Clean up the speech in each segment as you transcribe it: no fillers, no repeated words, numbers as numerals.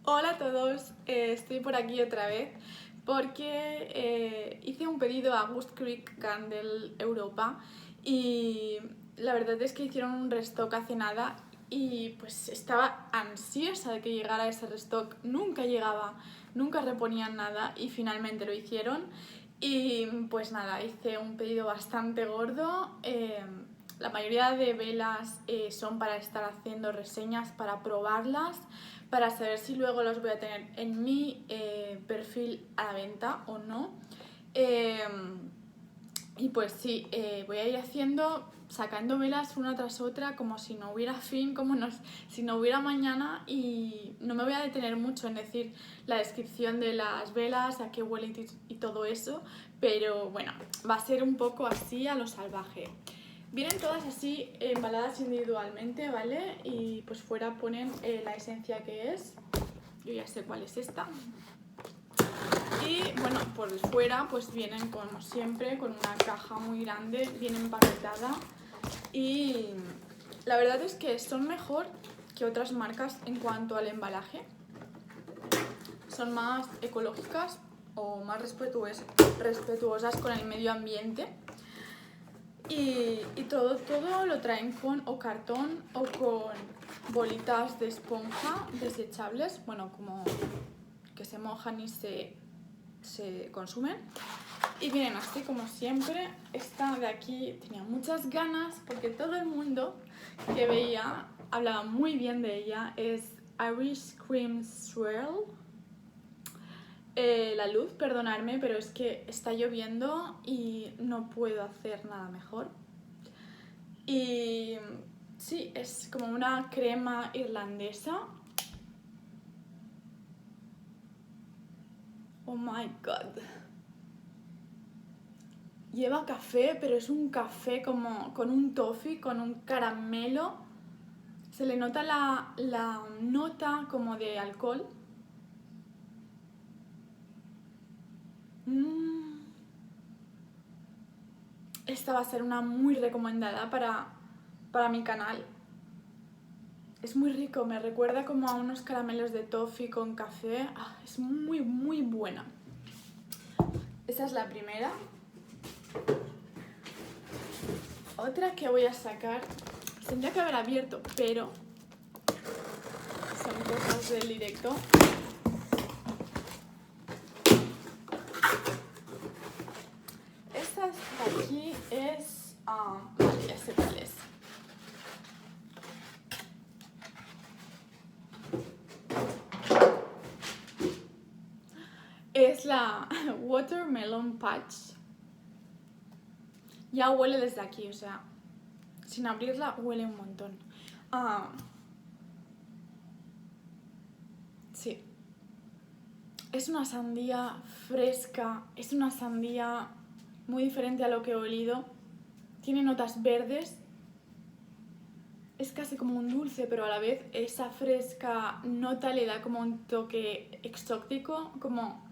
Hola a todos, estoy por aquí otra vez porque hice un pedido a Ghost Creek Candle Europa y la verdad es que hicieron un restock hace nada y pues estaba ansiosa de que llegara ese restock. Nunca llegaba, nunca reponían nada y finalmente lo hicieron y pues nada, hice un pedido bastante gordo. La mayoría de velas son para estar haciendo reseñas, para probarlas, para saber si luego los voy a tener en mi perfil a la venta o no. Eh, y pues sí, voy a ir sacando velas una tras otra como si no hubiera fin, si no hubiera mañana, y no me voy a detener mucho en decir la descripción de las velas, a qué huelen y todo eso, pero bueno, va a ser un poco así a lo salvaje. Vienen todas así embaladas individualmente, ¿vale? Y pues fuera ponen la esencia que es. Yo ya sé cuál es esta. Y bueno, por fuera pues vienen como siempre con una caja muy grande, bien empaquetada. Y la verdad es que son mejor que otras marcas en cuanto al embalaje. Son más ecológicas o más respetuosas con el medio ambiente. Y todo lo traen con o cartón o con bolitas de esponja desechables, bueno, como que se mojan y se consumen. Y vienen así como siempre. Esta de aquí tenía muchas ganas porque todo el mundo que veía hablaba muy bien de ella. Es Irish Cream Swirl. La luz, perdonadme, pero es que está lloviendo y no puedo hacer nada mejor. Y sí, es como una crema irlandesa. Oh my god. Lleva café, pero es un café como con un toffee, con un caramelo. Se le nota la nota como de alcohol. Esta va a ser una muy recomendada para mi canal. Es muy rico, me recuerda como a unos caramelos de toffee con café. Es muy, muy buena. Esta es la primera. Otra que voy a sacar, tendría que haber abierto, pero son cosas del directo. Esta de aquí es... vale, ya sé cuál es. Es la Watermelon Patch. Ya huele desde aquí, o sea, sin abrirla huele un montón. Sí. Es una sandía fresca, es una sandía muy diferente a lo que he olido. Tiene notas verdes. Es casi como un dulce, pero a la vez esa fresca nota le da como un toque exótico, como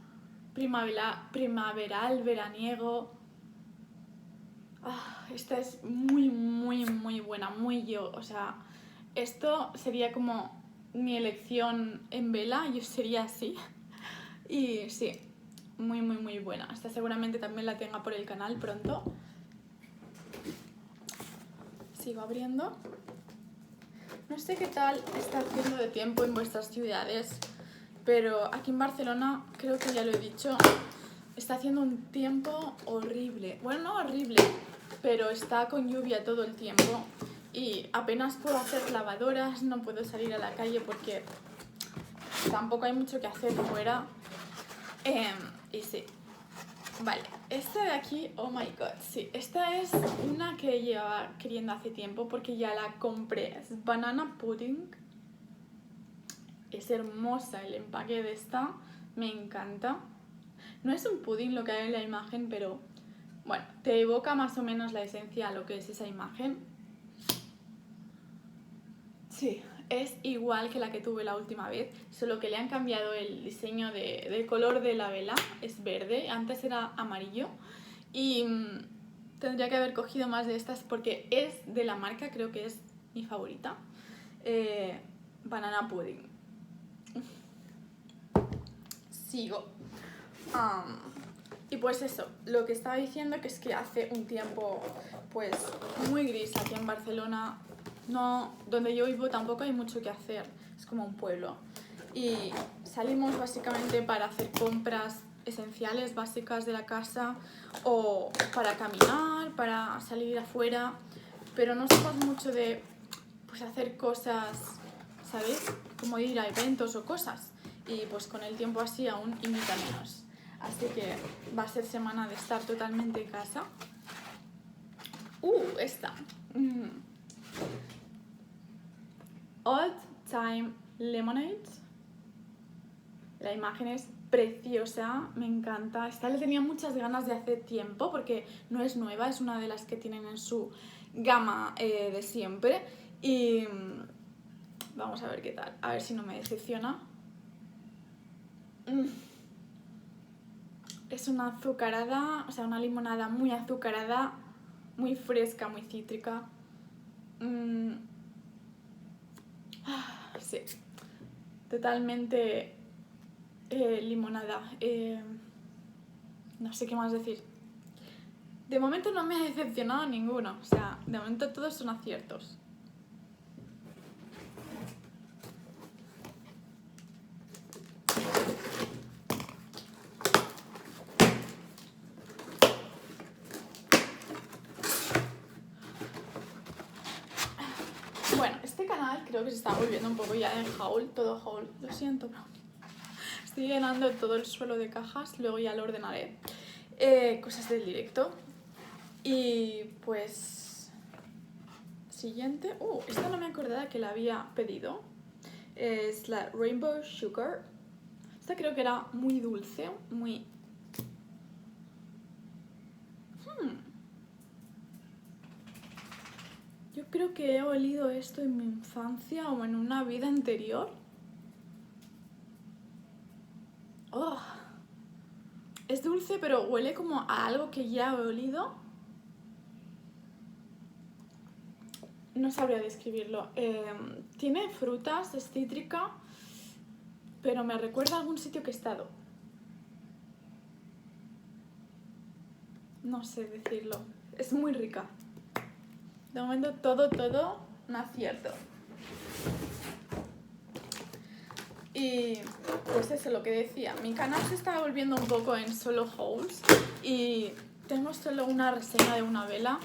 primaveral, veraniego. Esta es muy, muy, muy buena, muy yo. O sea, esto sería como mi elección en vela, yo sería así. Y sí, muy, muy, muy buena. Esta seguramente también la tenga por el canal pronto. Sigo abriendo. No sé qué tal está haciendo de tiempo en vuestras ciudades, pero aquí en Barcelona, creo que ya lo he dicho, está haciendo un tiempo horrible. Bueno, no horrible, pero está con lluvia todo el tiempo y apenas puedo hacer lavadoras, no puedo salir a la calle porque tampoco hay mucho que hacer fuera. Y sí, vale, esta de aquí, oh my god, sí, esta es una que llevaba queriendo hace tiempo porque ya la compré. Es Banana Pudding. Es hermosa el empaque de esta, me encanta. No es un pudding lo que hay en la imagen, pero bueno, te evoca más o menos la esencia a lo que es esa imagen. Sí, es igual que la que tuve la última vez, solo que le han cambiado el diseño del color de la vela, es verde, antes era amarillo. Y tendría que haber cogido más de estas porque es de la marca, creo que es mi favorita. Banana Pudding. sigo. Y pues eso, lo que estaba diciendo que es que hace un tiempo pues muy gris aquí en Barcelona. No, donde yo vivo tampoco hay mucho que hacer, es como un pueblo. Y salimos básicamente para hacer compras esenciales, básicas de la casa, o para caminar, para salir afuera, pero no somos mucho de pues hacer cosas, ¿sabéis? Como ir a eventos o cosas. Y pues con el tiempo así aún imita menos. Así que va a ser semana de estar totalmente en casa. Esta. Old Time Lemonade. La imagen es preciosa, me encanta. Esta le tenía muchas ganas de hace tiempo porque no es nueva, es una de las que tienen en su gama de siempre. Y vamos a ver qué tal, a ver si no me decepciona. Es una azucarada, o sea, una limonada muy azucarada, muy fresca, muy cítrica. Sí, totalmente limonada. No sé qué más decir. De momento no me ha decepcionado ninguno, o sea, de momento todos son aciertos. Bueno, este canal creo que se está volviendo un poco ya en haul, todo haul, lo siento, pero estoy llenando todo el suelo de cajas, luego ya lo ordenaré. Cosas del directo. Y pues... Siguiente... esta no me acordaba que la había pedido. Es la Rainbow Sugar. Esta creo que era muy dulce, muy... Yo creo que he olido esto en mi infancia o en una vida anterior. Oh, es dulce, pero huele como a algo que ya he olido. No sabría describirlo. Tiene frutas, es cítrica, pero me recuerda a algún sitio que he estado. No sé decirlo. Es muy rica. De momento todo un acierto. Y pues eso, lo que decía, mi canal se está volviendo un poco en solo hauls y tengo solo una reseña de una vela.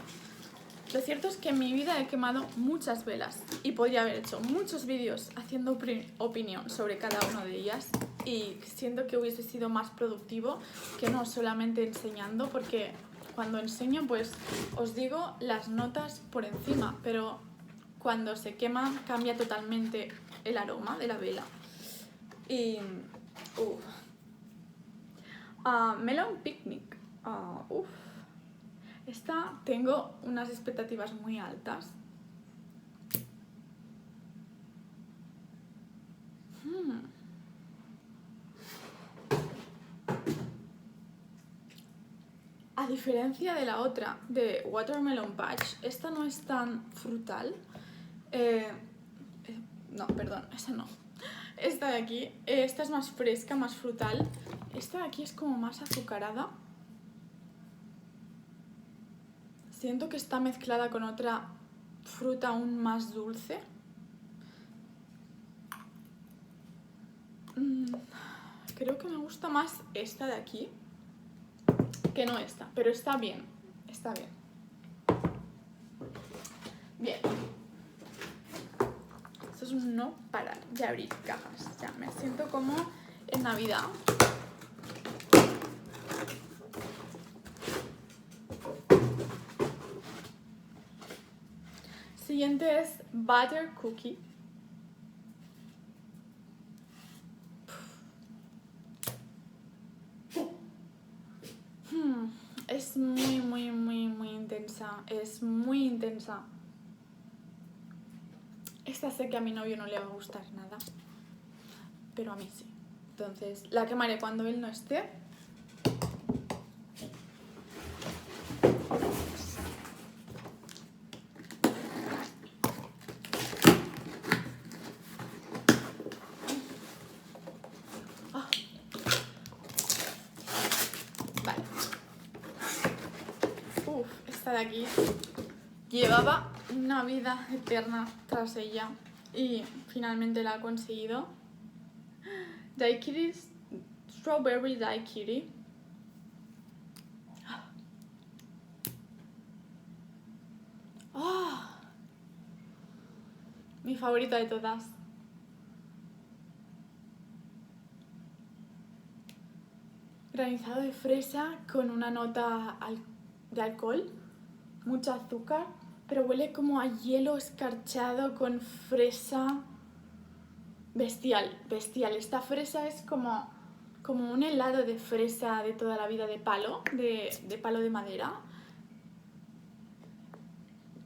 Lo cierto es que en mi vida he quemado muchas velas y podría haber hecho muchos vídeos haciendo opinión sobre cada una de ellas y siento que hubiese sido más productivo que no solamente enseñando, porque cuando enseño pues os digo las notas por encima, pero cuando se quema cambia totalmente el aroma de la vela. Y... Melon Picnic. Esta tengo unas expectativas muy altas. A diferencia de la otra, de Watermelon Patch, esta no es tan frutal. No, perdón, esa no. Esta de aquí, esta es más fresca, más frutal. Esta de aquí es como más azucarada. Siento que está mezclada con otra fruta aún más dulce. Creo que me gusta más esta de aquí que no esta, pero está bien, está bien. Bien. Esto es un no parar de abrir cajas. Ya me siento como en Navidad. Siguiente es Butter Cookie. Es muy intensa. Es muy intensa. Esta sé que a mi novio no le va a gustar nada, pero a mí sí. Entonces la quemaré cuando él no esté. esta de aquí llevaba una vida eterna tras ella y finalmente la ha conseguido. Daiquiri, Strawberry Daiquiri. ¡Oh! Mi favorita de todas. Granizado de fresa con una nota de alcohol, mucho azúcar, pero huele como a hielo escarchado con fresa. Bestial, bestial. Esta fresa es como un helado de fresa de toda la vida de palo, de palo de madera.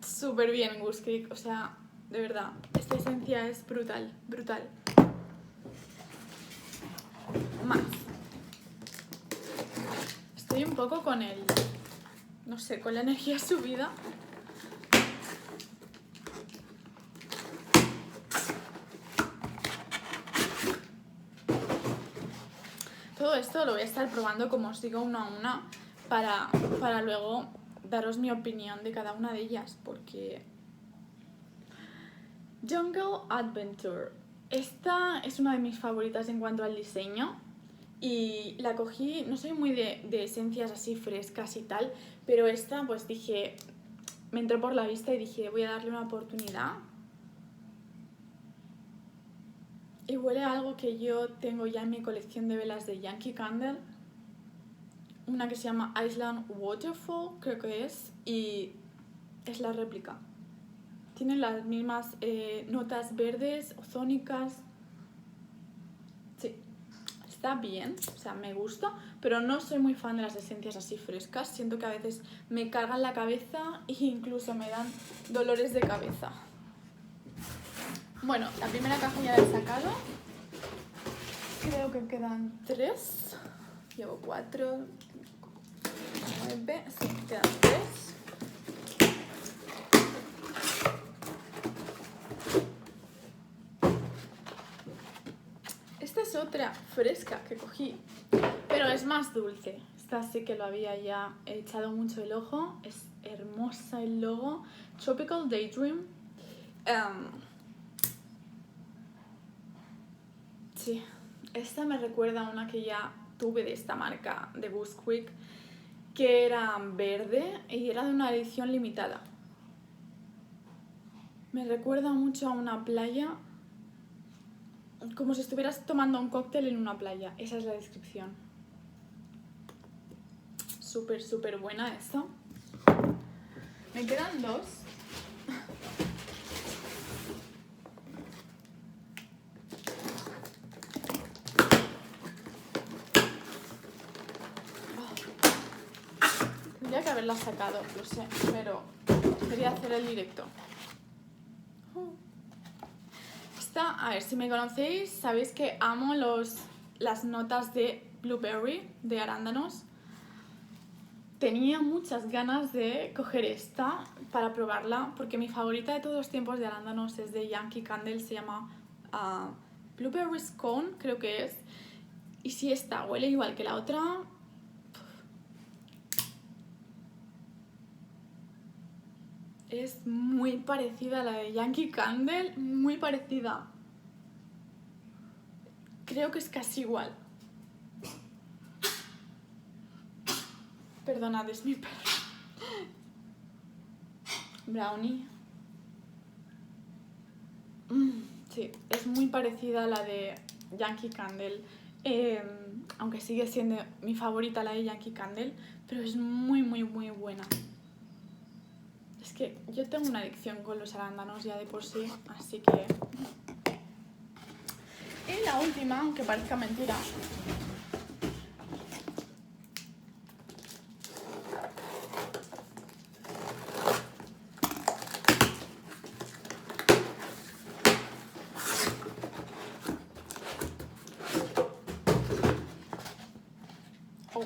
Súper bien Goose Creek, o sea, de verdad, esta esencia es brutal, brutal. Más. Estoy un poco con no sé, con la energía subida. Todo esto lo voy a estar probando, como os digo, uno a una, para luego daros mi opinión de cada una de ellas, porque... Jungle Adventure. Esta es una de mis favoritas en cuanto al diseño y la cogí, no soy muy de esencias así frescas y tal, pero esta pues dije, me entró por la vista y dije voy a darle una oportunidad. Y huele a algo que yo tengo ya en mi colección de velas de Yankee Candle, una que se llama Island Waterfall, creo que es, y es la réplica. Tienen las mismas notas verdes, ozónicas. Sí, está bien, o sea, me gusta, pero no soy muy fan de las esencias así frescas. Siento que a veces me cargan la cabeza e incluso me dan dolores de cabeza. Bueno, la primera caja ya la he sacado. Creo que quedan 3. Llevo 4, 9, sí, quedan 3. Esta es otra fresca que cogí, pero es más dulce. Esta sí que lo había ya echado mucho el ojo. Es hermosa el logo. Tropical Daydream. Sí, esta me recuerda a una que ya tuve de esta marca, de Goose Creek, que era verde y era de una edición limitada. Me recuerda mucho a una playa, como si estuvieras tomando un cóctel en una playa. Esa es la descripción. Súper, súper buena esta. Me quedan 2. Tendría que haberla sacado, lo sé, pero quería hacer el directo. Esta, a ver, si me conocéis, sabéis que amo las notas de blueberry, de arándanos. Tenía muchas ganas de coger esta para probarla, porque mi favorita de todos los tiempos de arándanos es de Yankee Candle, se llama Blueberry Scone, creo que es. Y si esta huele igual que la otra... Es muy parecida a la de Yankee Candle, muy parecida. Creo que es casi igual. Perdonad, es mi perro. Brownie. Sí, es muy parecida a la de Yankee Candle. Aunque sigue siendo mi favorita la de Yankee Candle, pero es muy, muy, muy buena. Es que yo tengo una adicción con los arándanos ya de por sí, así que... Y la última, aunque parezca mentira. Oh.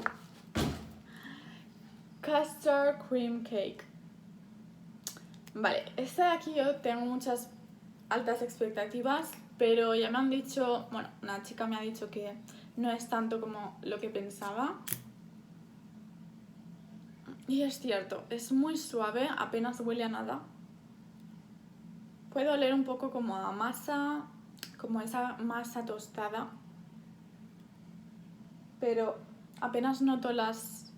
Custard Cream Cake. Vale, esta de aquí yo tengo muchas altas expectativas, pero ya me han dicho, bueno, una chica me ha dicho que no es tanto como lo que pensaba. Y es cierto, es muy suave, apenas huele a nada. Puede oler un poco como a masa, como esa masa tostada, pero apenas noto las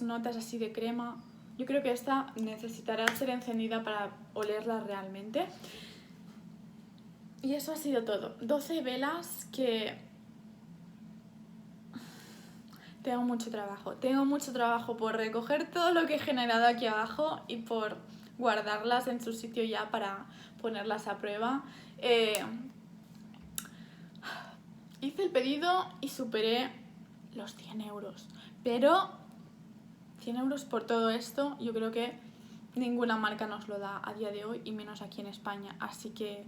notas así de crema. Yo creo que esta necesitará ser encendida para olerla realmente. Y eso ha sido todo. 12 velas que... Tengo mucho trabajo por recoger todo lo que he generado aquí abajo y por guardarlas en su sitio ya para ponerlas a prueba. Hice el pedido y superé los 100 euros, pero 100 euros por todo esto yo creo que ninguna marca nos lo da a día de hoy y menos aquí en España, así que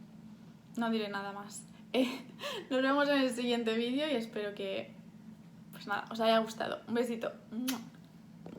no diré nada más. Nos vemos en el siguiente vídeo y espero que pues nada, os haya gustado. Un besito.